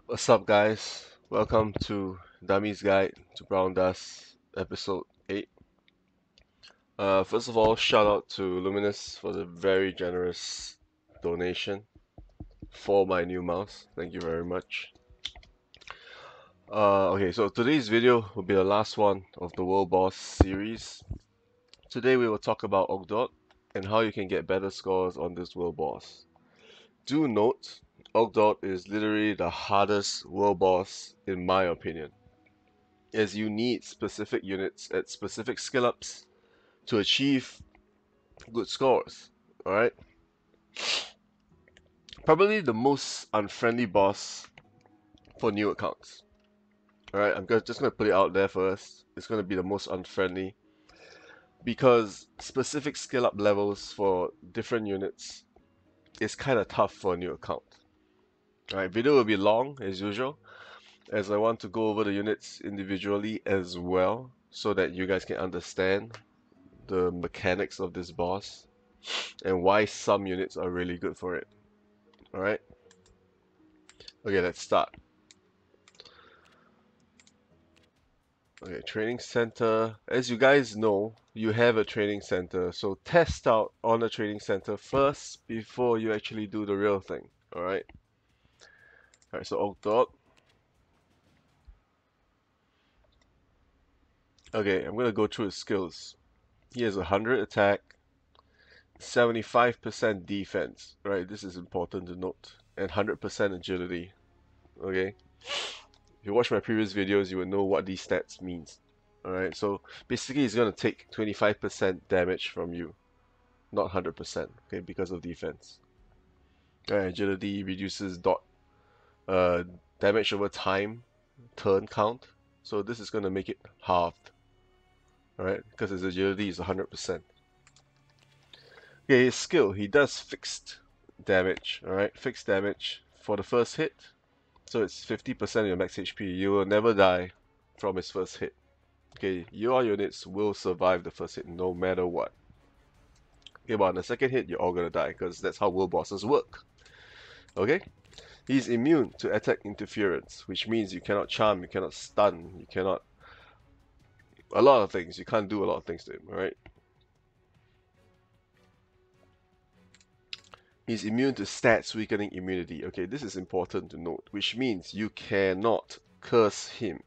What's up, guys? Welcome to Dummy's Guide to Brown Dust, episode 8. First of all, shout out to Luminous for the very generous donation for my new mouse. Thank you very much. Okay, so today's video will be the last one of the World Boss series. Today we will talk about Ogdoad and how you can get better scores on this World Boss. Do note, Ogdoad is literally the hardest World Boss in my opinion, as you need specific units at specific skill ups to achieve good scores. Alright? Probably the most unfriendly boss for new accounts. Alright, just gonna put it out there first. It's gonna be the most unfriendly because specific skill up levels for different units is kinda tough for a new account. Alright, video will be long as usual, as I want to go over the units individually as well so that you guys can understand the mechanics of this boss and why some units are really good for it. Alright? Okay, let's start. Okay, training center. As you guys know, you have a training center, so test out on the training center first before you actually do the real thing. Alright? Alright, so Ogdoad. Okay, I'm gonna go through his skills. He has 100 attack, 75% defense, right? This is important to note, and 100% agility. Okay? If you watch my previous videos, you will know what these stats means. Alright, so basically he's gonna take 25% damage from you, not 100%, okay, because of defense. Alright, agility reduces uh, damage over time, turn count, so this is gonna make it halved. Alright, because his agility is 100%. Okay, his skill, he does fixed damage, alright, fixed damage for the first hit, so it's 50% of your max HP. You will never die from his first hit. Okay, your units will survive the first hit no matter what. Okay, but on the second hit, you're all gonna die because that's how world bosses work. Okay? He's immune to attack interference, which means you cannot charm, you cannot stun, you cannot. A lot of things. You can't do a lot of things to him, alright? He's immune to stats weakening immunity. Okay, this is important to note, which means you cannot curse him.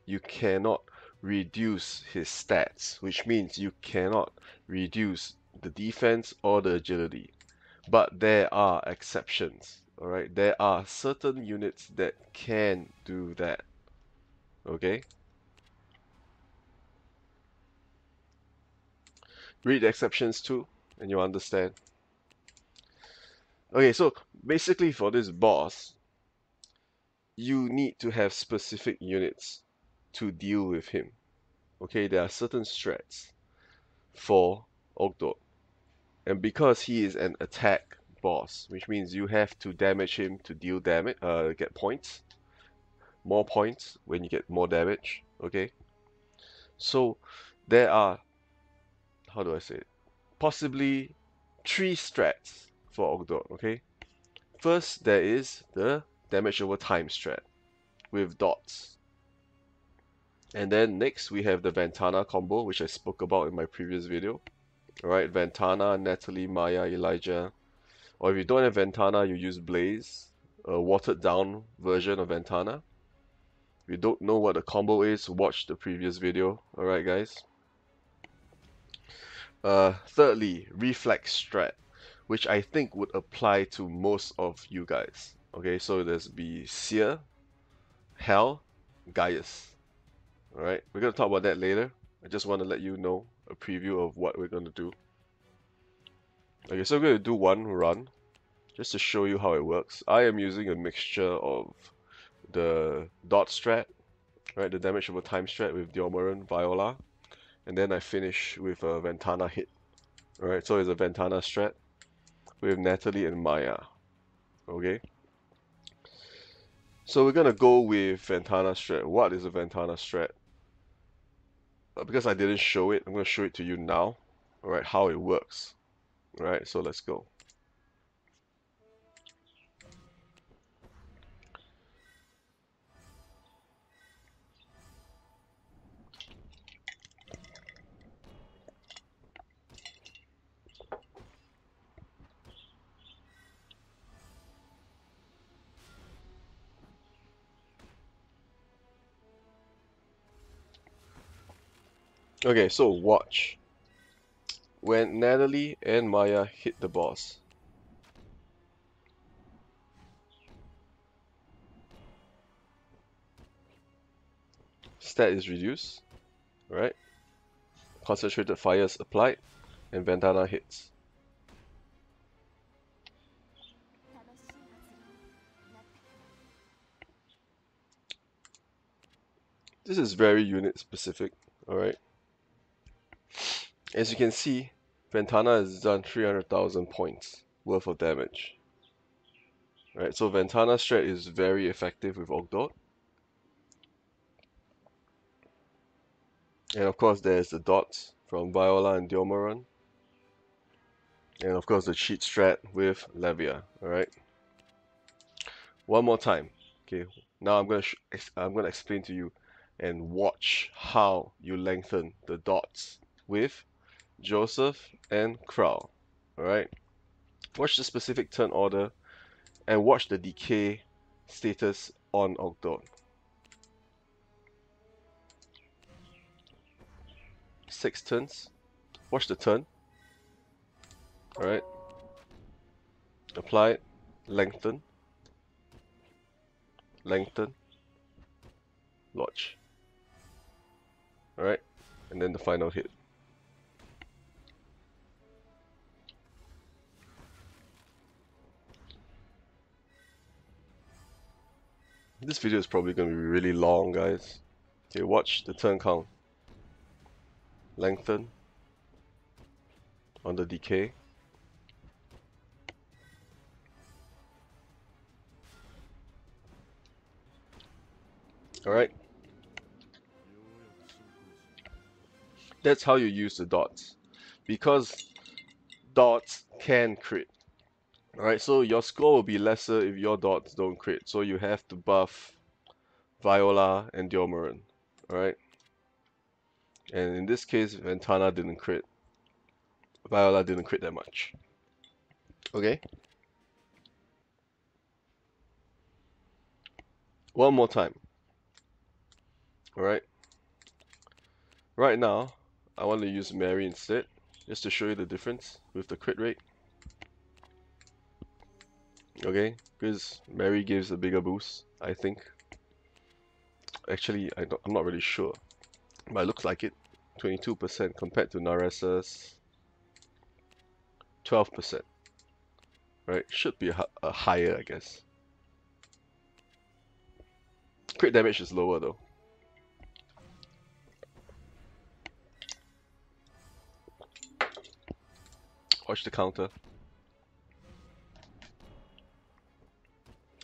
You cannot reduce his stats, which means you cannot reduce the defense or the agility. But there are exceptions, alright? There are certain units that can do that, okay? Read the exceptions too, and you'll understand. Okay, so basically for this boss, you need to have specific units to deal with him. Okay, there are certain strats for Ogdoad. And because he is an attack boss, which means you have to damage him to deal damage, get points. More points when you get more damage, okay? So there are, how do I say it? Possibly 3 strats for Ogdoad, okay? First, there is the damage over time strat with dots. And then next we have the Ventana combo, which I spoke about in my previous video. Alright, Ventana, Natalie, Maya, Elijah. Or if you don't have Ventana, you use Blaze, a watered down version of Ventana. If you don't know what the combo is, watch the previous video. Alright guys. Thirdly, Reflex strat, which I think would apply to most of you guys. Okay, so there's be Seer, Hell, Gaius. Alright, we're going to talk about that later. I just want to let you know a preview of what we're going to do. Okay, so we're going to do one run, just to show you how it works. I am using a mixture of the dot strat, right, the damage over time strat with Diomaran, Viola, and then I finish with a Ventana hit. Alright, so it's a Ventana strat with Natalie and Maya. Okay? So we're gonna go with Ventana strat. What is a Ventana strat? Because I didn't show it, I'm gonna show it to you now. Alright, how it works. Alright, so let's go. Okay, so watch. When Natalie and Maya hit the boss, stat is reduced, right? Concentrated fire is applied, and Ventana hits. This is very unit specific, alright? As you can see, Ventana has done 300,000 points worth of damage. Right, so Ventana strat is very effective with Ogdoad. And of course there's the dots from Viola and Diomaran. And of course the cheat strat with Levia, alright? One more time. Okay, now I'm gonna explain to you and watch how you lengthen the dots with Joseph and Crow. Alright? Watch the specific turn order and watch the decay status on Ogdoad. 6 turns. Watch the turn. Alright. Apply it. Lengthen. Lengthen. Lodge. Alright. And then the final hit. This video is probably going to be really long, guys. Okay, watch the turn count. Lengthen. On the decay. Alright. That's how you use the dots. Because dots can crit. Alright, so your score will be lesser if your dots don't crit. So you have to buff Viola and Diomaran. Alright. And in this case, Ventana didn't crit. Viola didn't crit that much. Okay? One more time. Alright? Right now, I want to use Mary instead, just to show you the difference with the crit rate. Okay? Because Mary gives a bigger boost, I think. Actually, I'm not really sure. But it looks like it. 22% compared to Naresa's 12%. Right? Should be a higher, I guess. Crit damage is lower though. Watch the counter.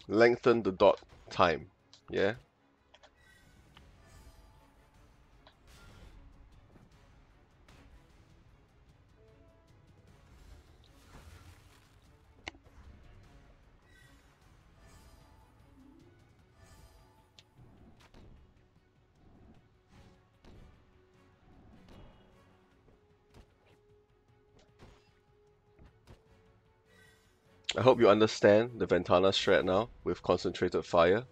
Lengthen the dot time. Yeah? I hope you understand the Ventana strat now with concentrated fire.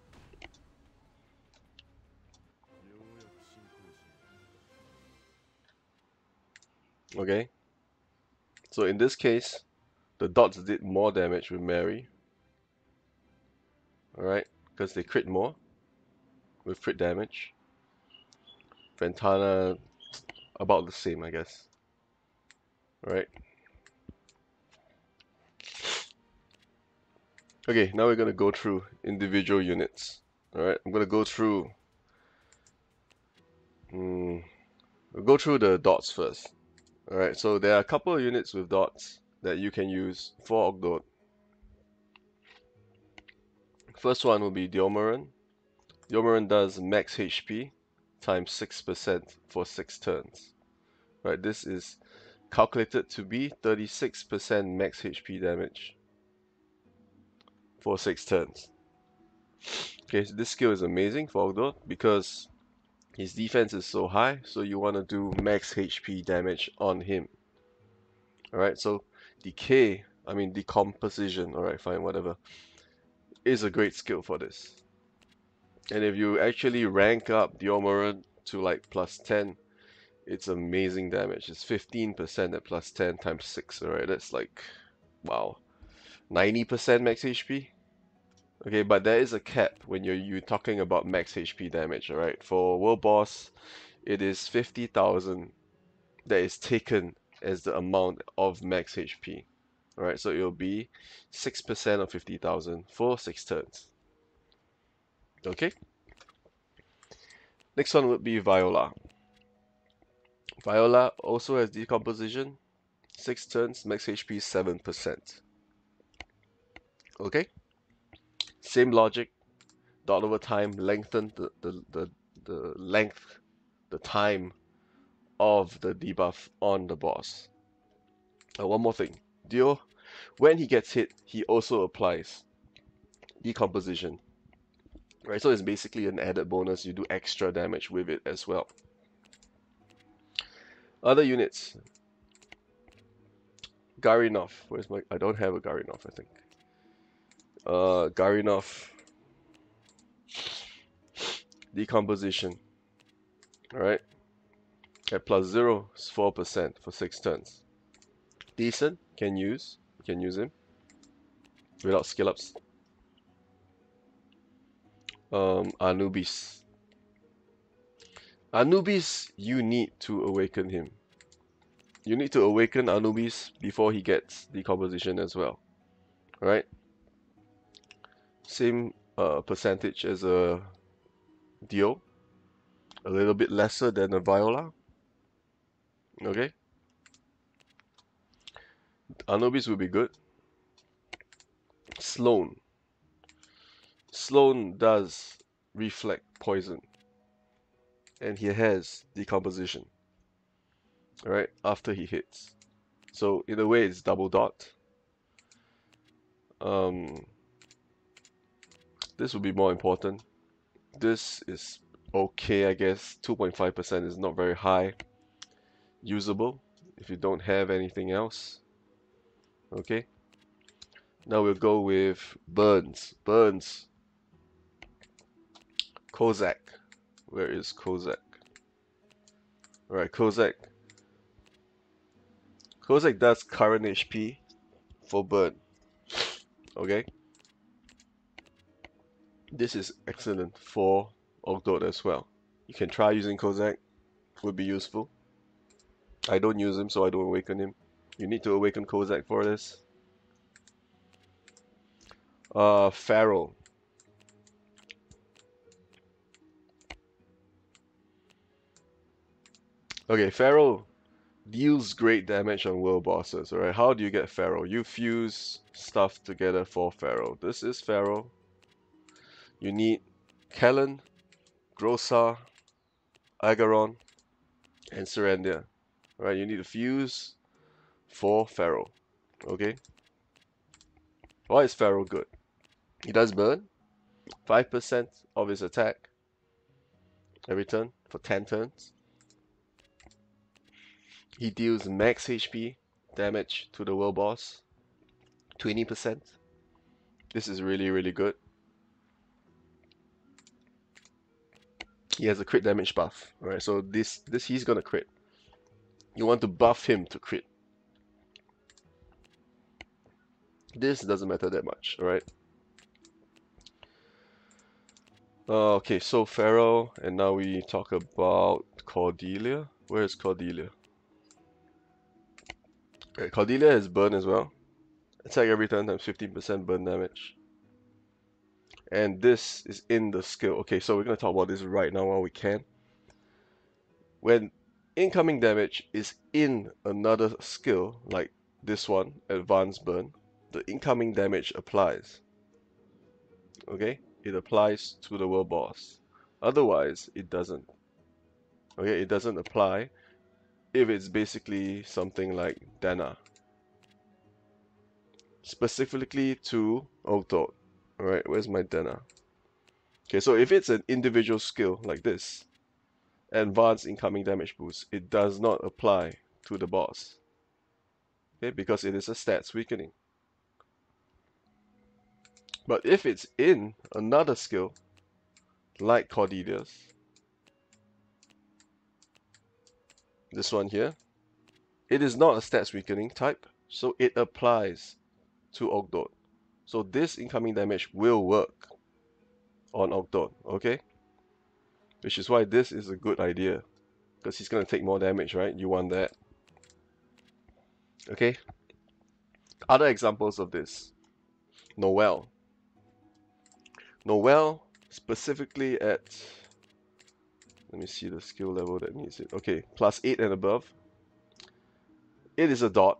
Okay? So in this case, the dots did more damage with Mary. Alright? Because they crit more with crit damage. Ventana, about the same, I guess. Alright? Okay, now we're going to go through individual units. Alright, I'm going to go through... we'll go through the dots first. Alright, so there are a couple of units with dots that you can use for Ogdoad. First one will be Diomaran. Diomaran does max HP times 6% for 6 turns. Right, this is calculated to be 36% max HP damage for 6 turns. Okay, so this skill is amazing for Ogdoad because his defense is so high, so you want to do max HP damage on him. Alright, so decomposition, alright, fine, whatever, is a great skill for this. And if you actually rank up Diomaran to like plus 10, it's amazing damage. It's 15% at plus 10 times 6, alright? That's like, wow, 90% max HP. Okay, but there is a cap when you're talking about max HP damage, alright? For World Boss, it is 50,000 that is taken as the amount of max HP. Alright, so it'll be 6% of 50,000 for 6 turns. Okay? Next one would be Viola. Viola also has decomposition. 6 turns, max HP 7%. Okay? Same logic. Dot over time, lengthen the length, the time of the debuff on the boss. One more thing. Dio, when he gets hit, he also applies decomposition. Right, so it's basically an added bonus. You do extra damage with it as well. Other units. Garinov. Where's my... I don't have a Garinov, I think. Garinov. Decomposition. Alright. At plus 0 is 4% for 6 turns. Decent. Can use. You can use him. Without skill ups. Anubis. Anubis, you need to awaken him. You need to awaken Anubis before he gets decomposition as well. Alright? Same percentage as a Dio. A little bit lesser than a Viola. Okay? Anubis will be good. Sloan. Sloan does reflect poison. And he has decomposition. Alright? After he hits. So in a way it's double dot. This will be more important. This is okay, I guess. 2.5% is not very high. Usable if you don't have anything else. Okay. Now we'll go with Burns. Burns. Kozak. Where is Kozak? Alright, Kozak. Kozak does current HP for burn. Okay. This is excellent for Ogdoad as well. You can try using Kozak. Would be useful. I don't use him, so I don't awaken him. You need to awaken Kozak for this. Farrell. Okay, Farrell deals great damage on world bosses, alright? How do you get Pharaoh? You fuse stuff together for Pharaoh. This is Pharaoh. You need Kellen, Grossa, Agaron, and Serendia. Alright, you need to fuse for Pharaoh. Okay? Why is Pharaoh good? He does burn 5% of his attack every turn for 10 turns. He deals max HP damage to the world boss, 20%. This is really, really good. He has a crit damage buff, right? So this he's gonna crit. You want to buff him to crit. This doesn't matter that much, alright? Okay, so Farrell, and now we talk about Cordelia. Where is Cordelia? Okay, Cordelia has burn as well. Attack every turn times 15% burn damage. And this is in the skill. Okay, so we're going to talk about this right now while we can. When incoming damage is in another skill, like this one, Advanced Burn, the incoming damage applies. Okay? It applies to the world boss. Otherwise, it doesn't. Okay, it doesn't apply if it's basically something like Dana. Specifically to Ogdoad. Alright, where's my Dana? Okay, so if it's an individual skill like this, advanced incoming damage boost, it does not apply to the boss. Okay, because it is a stats weakening. But if it's in another skill, like Cordelia's, this one here, it is not a stats weakening type, so it applies to Ogdoad. So this incoming damage will work on Ogdoad, okay? Which is why this is a good idea, because he's going to take more damage, right? You want that. Okay? Other examples of this. Noel. Noel, specifically at, let me see the skill level that needs it. Okay, +8 and above. It is a dot,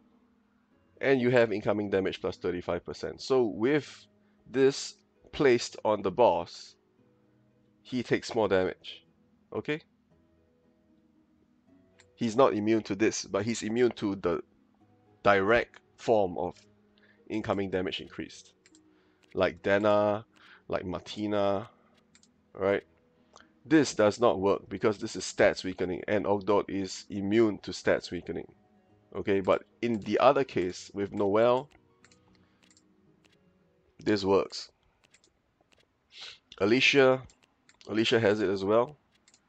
and you have incoming damage plus 35%. So with this placed on the boss, he takes more damage. Okay? He's not immune to this, but he's immune to the direct form of incoming damage increased. Like Dana, like Martina, right? This does not work because this is stats weakening and Ogdoad is immune to stats weakening. Okay, but in the other case with Noel, this works. Alicia has it as well.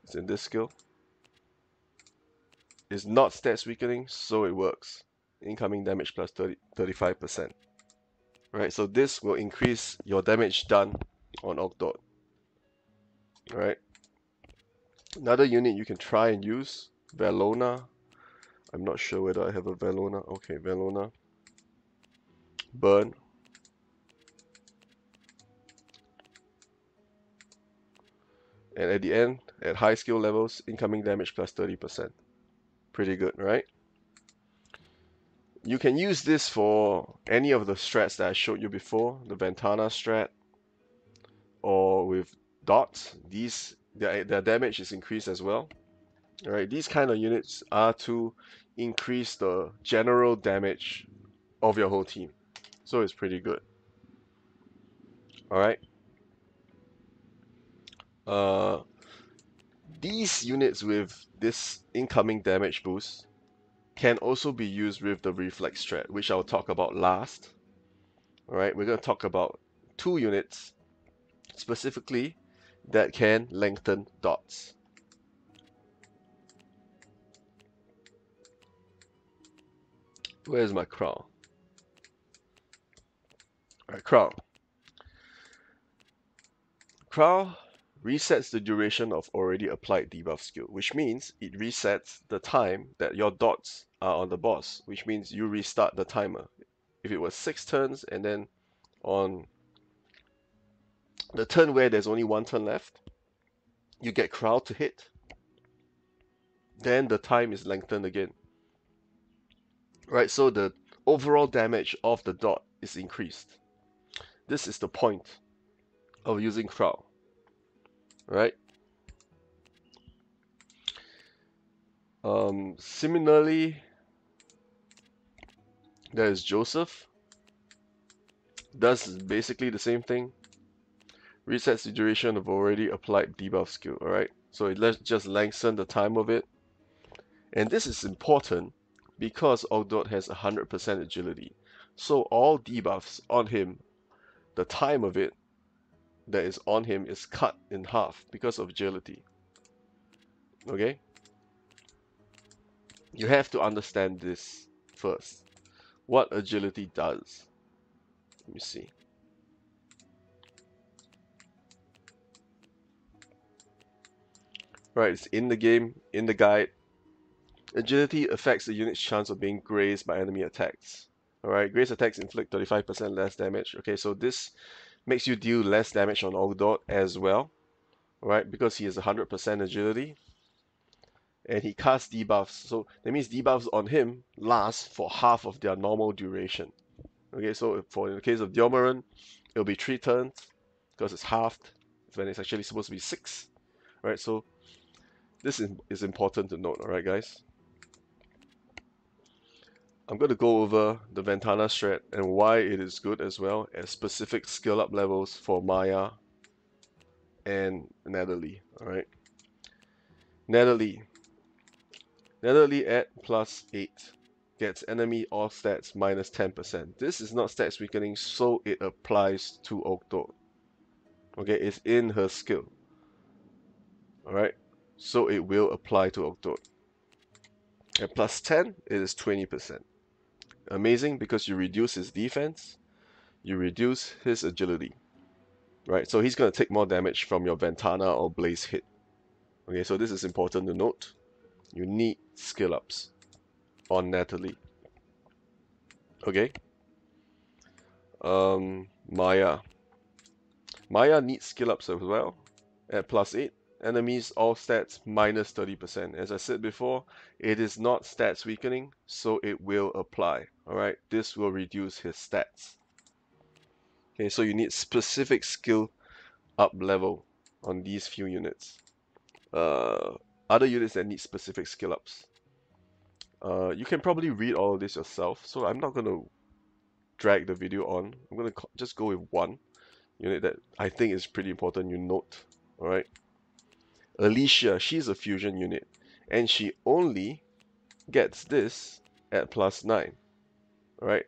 It's in this skill. It's not stats weakening, so it works. Incoming damage plus 35%. Right, so this will increase your damage done on Ogdoad. Right. Another unit you can try and use, Viola. I'm not sure whether I have a Viola. Okay, Viola. Burn. And at the end, at high skill levels, incoming damage plus 30%. Pretty good, right? You can use this for any of the strats that I showed you before, the Ventana strat, or with dots. Their damage is increased as well. Alright, these kind of units are to increase the general damage of your whole team. So it's pretty good. Alright. These units with this incoming damage boost can also be used with the reflex strat, which I'll talk about last. Alright, we're going to talk about 2 units specifically that can lengthen dots. Where's my crown? Alright, crown. Crown resets the duration of already applied debuff skill, which means it resets the time that your dots are on the boss, which means you restart the timer. If it was 6 turns and then on the turn where there's only 1 turn left, you get crowd to hit, then the time is lengthened again. Right, so the overall damage of the dot is increased. This is the point of using crowd. Right? Similarly, there is Joseph. Does basically the same thing. Resets the duration of already applied debuff skill. Alright, so it just lengthen the time of it. And this is important because Ogdoad has 100% agility. So all debuffs on him, the time of it that is on him is cut in half because of agility. Okay? You have to understand this first. What agility does. Let me see. Right, it's in the game, in the guide. Agility affects the unit's chance of being grazed by enemy attacks. Alright, grazed attacks inflict 35% less damage. Okay, so this makes you deal less damage on Ogdoad as well. Alright, because he has 100% agility. And he casts debuffs. So that means debuffs on him last for half of their normal duration. Okay, so in the case of Diomaran, it'll be 3 turns because it's halved when it's actually supposed to be 6. Right, so this is important to note, alright guys? I'm going to go over the Ventana strat and why it is good as well as specific skill up levels for Maya and Natalie, alright? Natalie at +8 gets enemy all stats minus 10%. This is not stats weakening, so it applies to Ogdoad. Okay, it's in her skill. Alright, so it will apply to Ogdoad. At plus 10, it is 20%. Amazing, because you reduce his defense, you reduce his agility, right? So he's going to take more damage from your Ventana or Blaze hit. Okay, so this is important to note. You need skill ups on Natalie. Okay. Maya. Maya needs skill ups as well. At plus 8, enemies all stats minus 30%. As I said before, it is not stats weakening, so it will apply. Alright, this will reduce his stats. Okay, so you need specific skill up level on these few units. Other units that need specific skill ups. You can probably read all of this yourself, so I'm not going to drag the video on. I'm going to just go with one unit that I think is pretty important you note. Alright. Alicia, she's a fusion unit, and she only gets this at plus 9. Alright.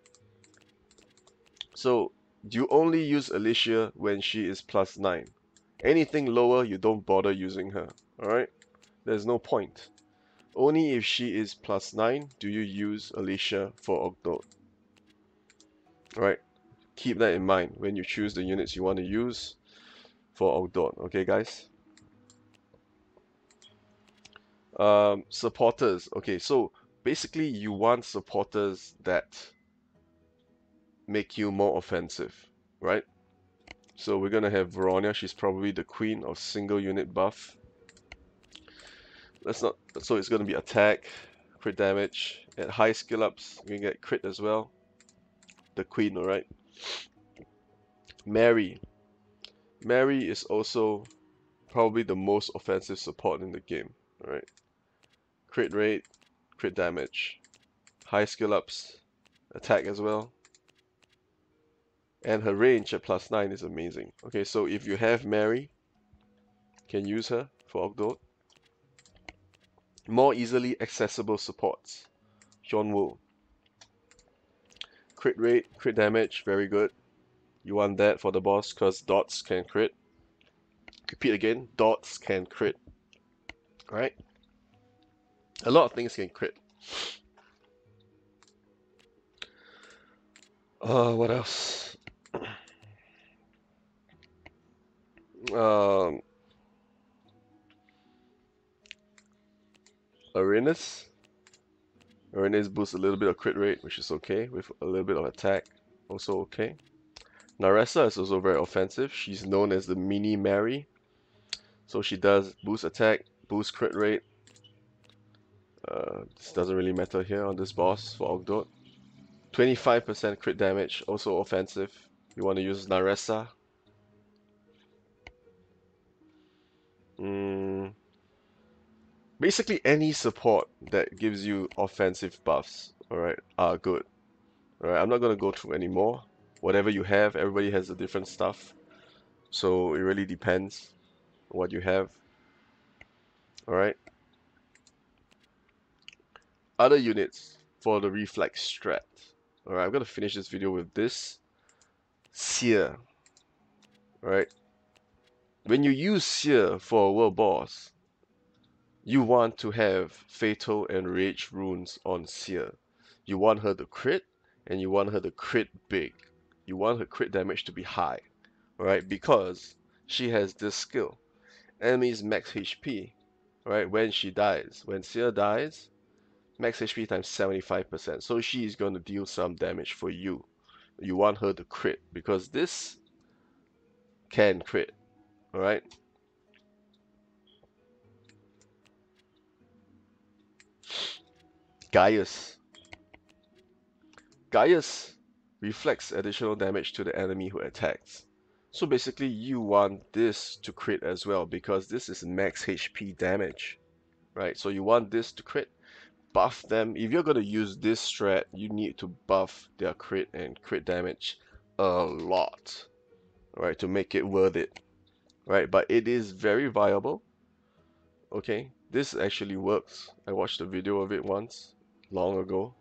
So you only use Alicia when she is plus 9. Anything lower, you don't bother using her. Alright. There's no point. Only if she is plus 9 do you use Alicia for Ogdoad. Alright. Keep that in mind when you choose the units you want to use for Ogdoad. Okay, guys? Supporters. Okay, so basically you want supporters that make you more offensive, right? So we're gonna have Veronia. She's probably the queen of single unit buff. Let's not. So it's gonna be attack, crit damage. At high skill ups, you can get crit as well. The queen, alright. Mary. Mary is also probably the most offensive support in the game, alright. Crit rate, crit damage, high skill ups, attack as well. And her range at plus 9 is amazing. Okay, so if you have Mary, can use her for Ogdoad. More easily accessible supports. Hyunwoo. Crit rate, crit damage, very good. You want that for the boss because dots can crit. Repeat again, dots can crit. Alright? A lot of things can crit. What else? Arenas. Arenas boosts a little bit of crit rate, which is okay, with a little bit of attack, also okay. Naressa is also very offensive. She's known as the mini Mary. So she does boost attack, boost crit rate. This doesn't really matter here on this boss for Ogdoad. 25% crit damage, also offensive. You want to use Naressa. Basically any support that gives you offensive buffs, alright, are good. Alright, I'm not going to go through any more. Whatever you have, everybody has a different stuff. So it really depends on what you have. Alright. Other units for the reflex strat. Alright, I'm going to finish this video with this. Seer. Alright. When you use Seer for a world boss, you want to have Fatal and Rage runes on Seer. You want her to crit, and you want her to crit big. You want her crit damage to be high, right? Because she has this skill. Enemies max HP, right? When she dies. When Seer dies, max HP times 75%. So she is going to deal some damage for you. You want her to crit, because this can crit, alright? Gaius. Gaius reflects additional damage to the enemy who attacks. So basically you want this to crit as well because this is max HP damage, right? So you want this to crit, buff them. If you're going to use this strat, you need to buff their crit and crit damage a lot, right, to make it worth it, right? But it is very viable, okay? This actually works. I watched a video of it once, long ago.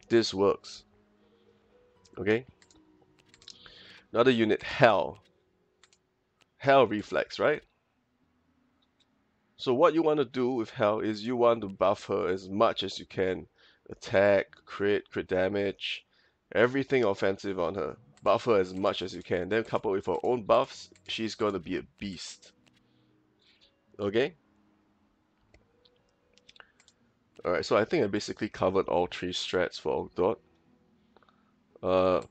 This works, okay? Another unit, Hell. Hell reflex, right? So what you want to do with Hell is you want to buff her as much as you can. Attack, crit damage, everything offensive on her. Buff her as much as you can. Then coupled with her own buffs, she's going to be a beast. Okay? Alright, so I think I basically covered all three strats for Ogdoad.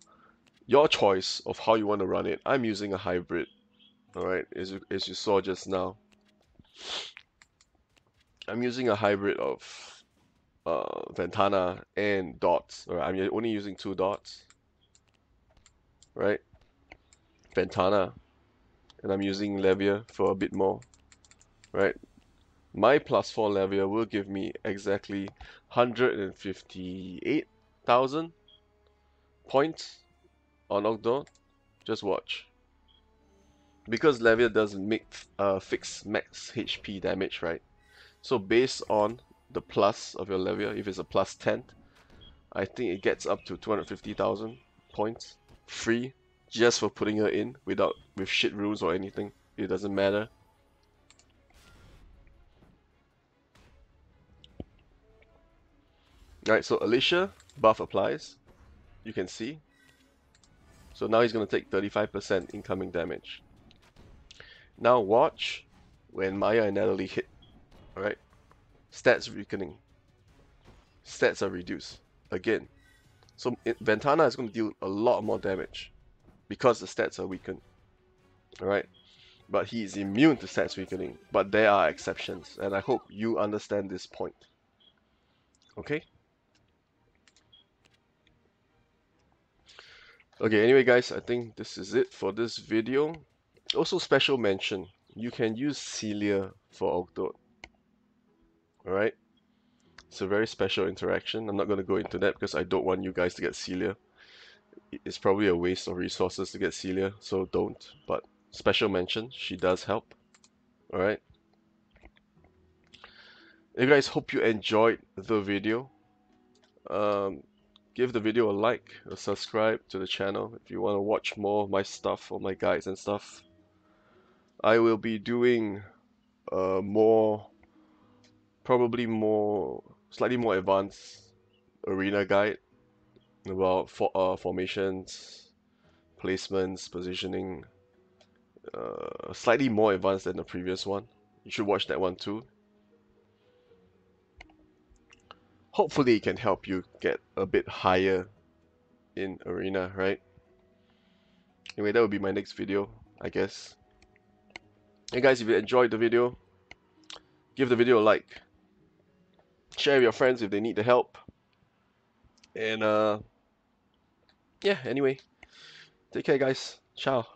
Your choice of how you want to run it. I'm using a hybrid. Alright, as you saw just now. I'm using a hybrid of Ventana and dots. Alright, I'm only using 2 dots. Right? Ventana. And I'm using Levia for a bit more. Right? My +4 Levia will give me exactly 158,000 points on Ogdoad. Just watch. Because Levia doesn't make fix max HP damage, right? So based on the plus of your Levia, if it's a +10, I think it gets up to 250,000 points free just for putting her in with shit rules or anything. It doesn't matter. Alright, so Alicia, buff applies. You can see. So now he's going to take 35% incoming damage. Now watch when Maya and Natalie hit. Alright? Stats weakening. Stats are reduced. Again. So Ventana is going to deal a lot more damage because the stats are weakened. Alright? But he is immune to stats weakening. But there are exceptions. And I hope you understand this point. Okay? Okay, anyway guys, I think this is it for this video. Also special mention, you can use Celia for Ogdoad. Alright? It's a very special interaction. I'm not going to go into that because I don't want you guys to get Celia. It's probably a waste of resources to get Celia, so don't. But special mention, she does help. Alright? Hey guys, hope you enjoyed the video. Give the video a like, or subscribe to the channel if you want to watch more of my stuff or my guides and stuff. I will be doing slightly more advanced arena guide about formations, placements, positioning, slightly more advanced than the previous one. You should watch that one too. Hopefully it can help you get a bit higher in arena, right? Anyway, that will be my next video, I guess. Hey guys, if you enjoyed the video, give the video a like. Share with your friends if they need the help. And yeah, anyway. Take care guys. Ciao.